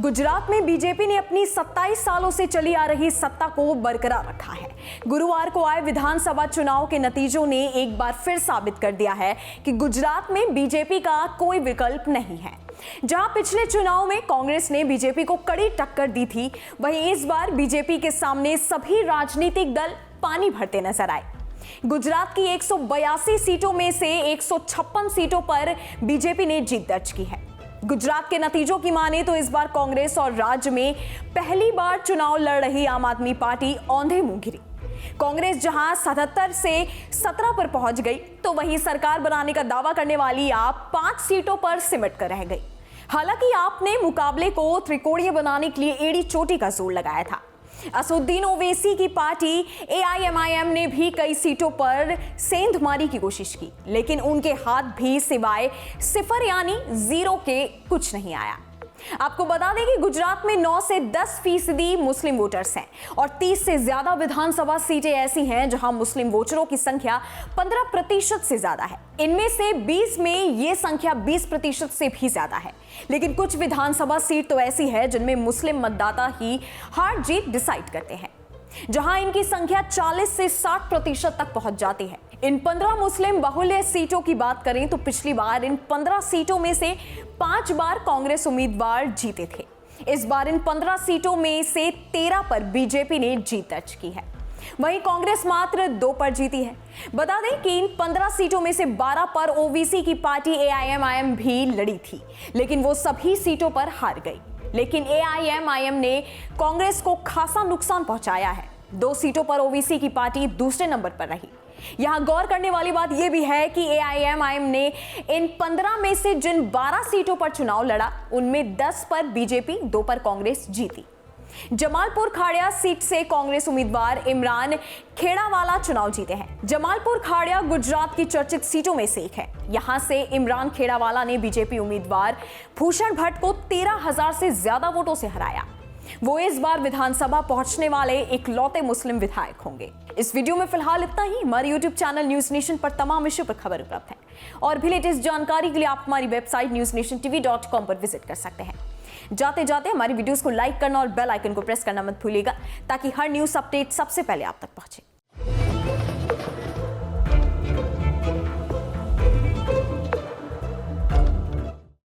गुजरात में बीजेपी ने अपनी 27 सालों से चली आ रही सत्ता को बरकरार रखा है। गुरुवार को आए विधानसभा चुनाव के नतीजों ने एक बार फिर साबित कर दिया है कि गुजरात में बीजेपी का कोई विकल्प नहीं है। जहां पिछले चुनाव में कांग्रेस ने बीजेपी को कड़ी टक्कर दी थी, वहीं इस बार बीजेपी के सामने सभी राजनीतिक दल पानी भरते नजर आए। गुजरात की 182 सीटों में से 156 सीटों पर बीजेपी ने जीत दर्ज की है। गुजरात के नतीजों की माने तो इस बार कांग्रेस और राज्य में पहली बार चुनाव लड़ रही आम आदमी पार्टी औंधे मुंह गिरी। कांग्रेस जहां 77 से 17 पर पहुंच गई, तो वहीं सरकार बनाने का दावा करने वाली आप 5 सीटों पर सिमट कर रह गई। हालांकि आपने मुकाबले को त्रिकोणीय बनाने के लिए एड़ी चोटी का जोर लगाया था। असदुद्दीन ओवैसी की पार्टी AIMIM ने भी कई सीटों पर सेंधमारी की कोशिश की, लेकिन उनके हाथ भी सिवाय 0 यानी 0 के कुछ नहीं आया। आपको बता दें कि गुजरात में 9 से 10% मुस्लिम वोटर्स हैं और 30 से ज्यादा विधानसभा सीटें ऐसी हैं जहां मुस्लिम वोटरों की संख्या 15% से ज्यादा है। इनमें से 20 में यह संख्या 20% से भी ज्यादा है। लेकिन कुछ विधानसभा सीट तो ऐसी है जिनमें मुस्लिम मतदाता ही हार जीत डिसाइड करते हैं, जहां इनकी संख्या 40 से 60% तक पहुंच जाती है। इन 15 मुस्लिम बहुल्य सीटों की बात करें तो पिछली बार इन 15 सीटों में से 5 बार कांग्रेस उम्मीदवार जीते थे। इस बार इन 15 सीटों में से 13 पर बीजेपी ने जीत दर्ज की है, वहीं कांग्रेस मात्र 2 पर जीती है। बता दें कि इन 15 सीटों में से 12 पर ओवैसी की पार्टी AIMIM भी लड़ी थी, लेकिन वो सभी सीटों पर हार गई। लेकिन AIMIM ने कांग्रेस को खासा नुकसान पहुंचाया है। 2 सीटों पर ओवैसी की पार्टी दूसरे नंबर पर रही। यहां गौर करने वाली बात यह भी है कि AIMIM ने इन 15 में से जिन 12 सीटों पर चुनाव लड़ा, उनमें 10 पर बीजेपी, 2 पर कांग्रेस जीती। जमालपुर खाड़िया सीट से कांग्रेस उम्मीदवार इमरान खेड़ावाला चुनाव जीते हैं। जमालपुर खाड़िया गुजरात की चर्चित सीटों में से एक है। यहां से इमरान खेड़ावाला ने बीजेपी उम्मीदवार भूषण भट्ट को 13,000 से ज्यादा वोटों से हराया। वो इस बार विधानसभा पहुंचने वाले इकलौते मुस्लिम विधायक होंगे। इस वीडियो में फिलहाल इतना ही। हमारे YouTube चैनल न्यूज नेशन पर तमाम विषयों पर खबर उपलब्ध है और भी लेटेस्ट जानकारी के लिए आप हमारी वेबसाइट newsnation.tv.com पर विजिट कर सकते हैं। जाते जाते हमारी वीडियोस को लाइक करना और बेल आइकन को प्रेस करना मत भूलिएगा, ताकि हर न्यूज अपडेट सबसे पहले आप तक पहुंचे।